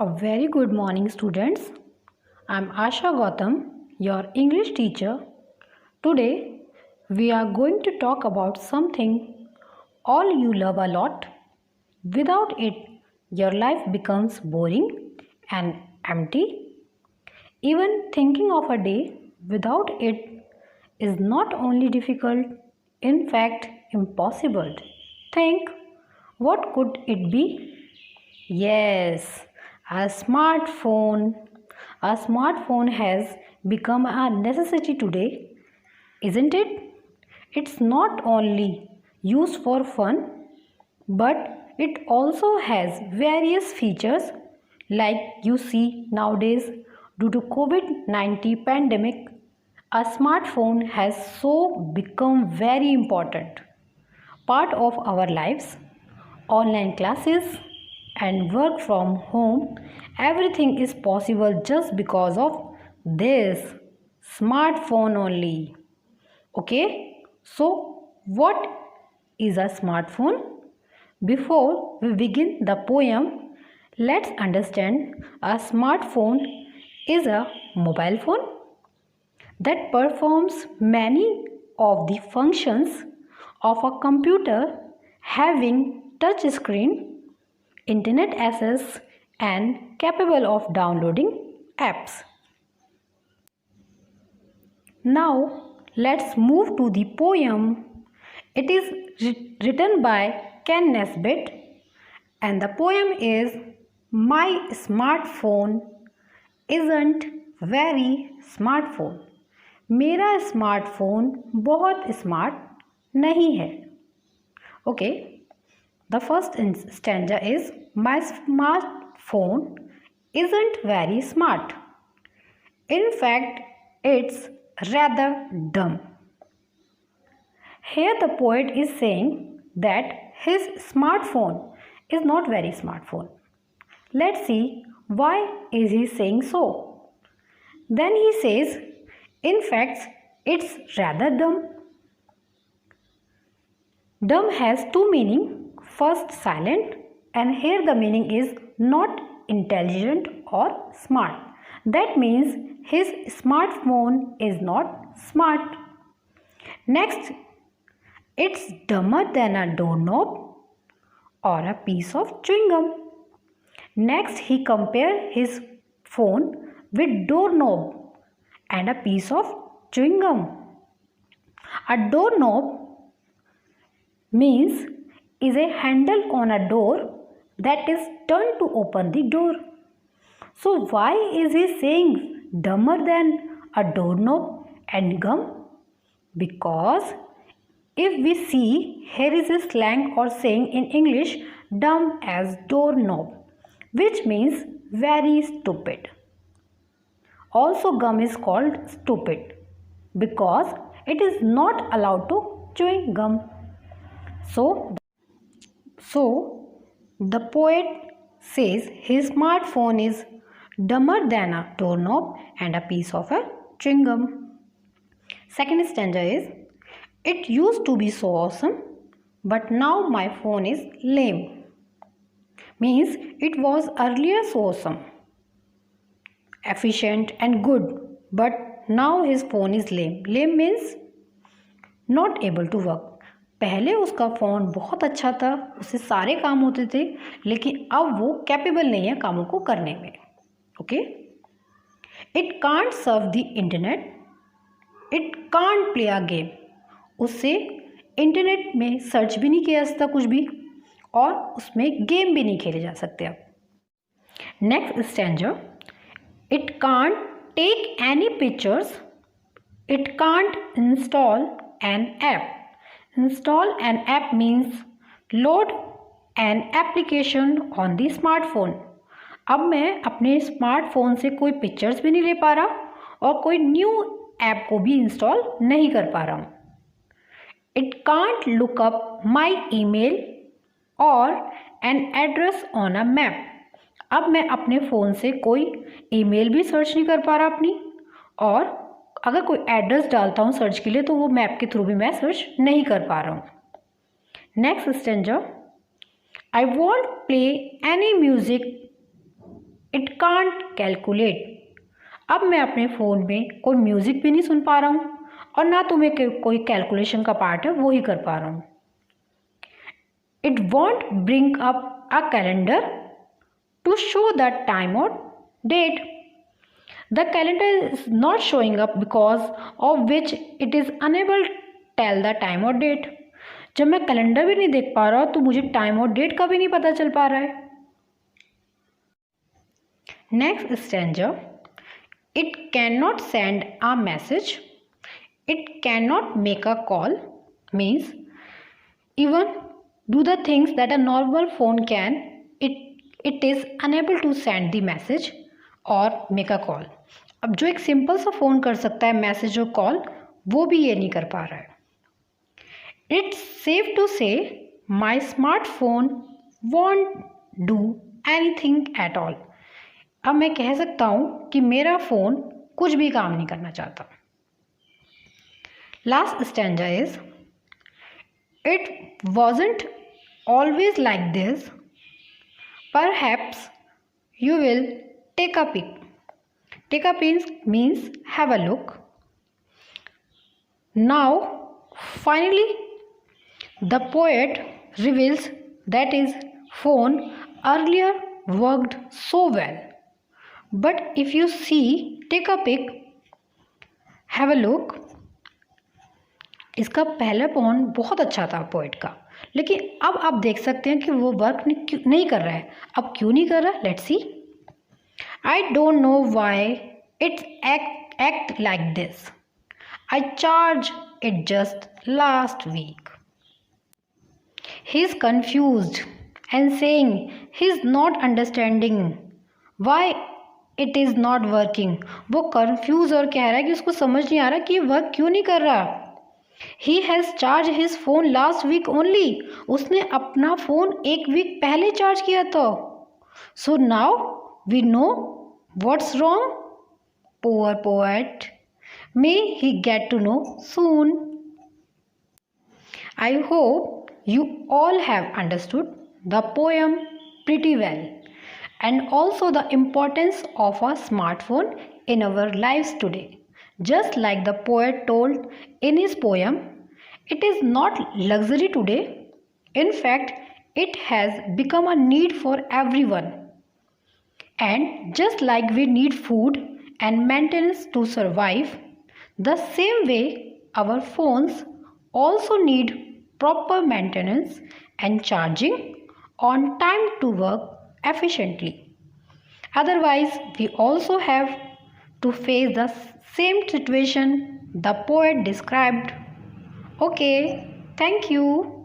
A very good morning, students. I'm Asha Gautam, your English teacher. Today, we are going to talk about something all you love a lot. Without it, your life becomes boring and empty. Even thinking of a day without it is not only difficult, in fact, impossible. Think, what could it be? Yes, a smartphone. A smartphone has become a necessity today, isn't it? It's not only used for fun, but it also has various features like you see nowadays due to COVID-19 pandemic. A smartphone has so become very important part of our lives. Online classes and work from home, everything is possible just because of this smartphone only. Okay, so what is a smartphone? Before we begin the poem, let's understand a smartphone is a mobile phone that performs many of the functions of a computer, having touch screen, internet access, and capable of downloading apps. Now let's move to the poem. It is written by Ken Nesbitt, and the poem is My Smartphone Isn't Very Smartphone. मेरा smartphone बहुत smart नहीं है. Okay, the first stanza is my smartphone isn't very smart. In fact, it's rather dumb. Here the poet is saying that his smartphone is not very smartphone. Let's see why is he saying so. Then he says, in fact, it's rather dumb. Dumb has two meanings. First, silent, and here the meaning is not intelligent or smart. That means his smartphone is not smart. Next, it's dumber than a doorknob or a piece of chewing gum. Next, he compared his phone with doorknob and a piece of chewing gum. A doorknob means is a handle on a door that is turned to open the door. So why is he saying dumber than a doorknob and gum? Because if we see, here is a slang or saying in English, dumb as doorknob, which means very stupid. Also, gum is called stupid because it is not allowed to chew gum. So the poet says his smartphone is dumber than a doorknob and a piece of a chewing gum. Second stanza is, it used to be so awesome, but now my phone is lame. Means it was earlier so awesome, efficient and good, but now his phone is lame. Lame means not able to work. पहले उसका phone बहुत अच्छा था, उससे सारे काम होते थे, लेकिन अब वो कैपेबल नहीं है कामों को करने में. Okay, it can't surf the internet, it can't play a game. उससे इंटरनेट में सर्च भी नहीं किया जा सकता कुछ भी, और उसमें गेम भी नहीं खेले जा सकते. अब next stanza, it can't take any pictures, it can't install an app. Install an app means load an application on the smartphone. अब मैं अपने स्मार्टफोन से कोई पिक्चर्स भी नहीं ले पा रहा और कोई न्यू ऐप को भी इंस्टॉल नहीं कर पा रहा हूँ. It can't look up my email or an address on a map. अब मैं अपने फ़ोन से कोई ईमेल भी सर्च नहीं कर पा रहा अपनी, और अगर कोई एड्रेस डालता हूँ सर्च के लिए तो वो मैप के थ्रू भी मैं सर्च नहीं कर पा रहा हूँ. Next स्टेंजर, I want play any music It can't calculate. अब मैं अपने फ़ोन में कोई म्यूज़िक भी नहीं सुन पा रहा हूँ और ना तो मैं कोई कैलकुलेशन का पार्ट है वो ही कर पा रहा हूँ. It won't bring up a calendar to show the time or date. The calendar is not showing up because of which it is unable to tell the time or date. जब मैं calendar भी नहीं देख पा रहा तो मुझे time और डेट का भी नहीं पता चल पा रहा है. Next stanza. It cannot send a message. It cannot make a call. Means even do the things that a normal phone can. It is unable to send the message or make a call. अब जो एक simple सा phone कर सकता है message और call, वो भी ये नहीं कर पा रहा है. It's safe to say my smartphone won't do anything at all. अब मैं कह सकता हूँ कि मेरा फ़ोन कुछ भी काम नहीं करना चाहता. Last stanza is, it wasn't always like this. Perhaps you will take a peek. Take a peek means have a look. Now, finally, the poet reveals that his phone earlier worked so well. But if you see, take a peek, have a look, इसका पहला pome बहुत अच्छा था poet का, लेकिन अब आप देख सकते हैं कि वो वर्क नहीं कर रहा है. अब क्यों नहीं कर रहा? Let's see. I don't know why it's act like this. I charge it just last week. He is confused and saying he is not understanding why it is not working. वो confused और कह रहा है कि उसको समझ नहीं आ रहा कि ये वर्क क्यों नहीं कर रहा. He has charged his phone last week only. उसने अपना फ़ोन एक वीक पहले चार्ज किया था. So now we know what's wrong. Poor poet. May he get to know soon. I hope you all have understood the poem pretty well and also the importance of a smartphone in our lives today. Just like the poet told in his poem, it is not luxury today. In fact, it has become a need for everyone. And just like we need food and maintenance to survive, the same way our phones also need proper maintenance and charging on time to work efficiently. Otherwise, we also have to face the same situation the poet described. Okay, thank you.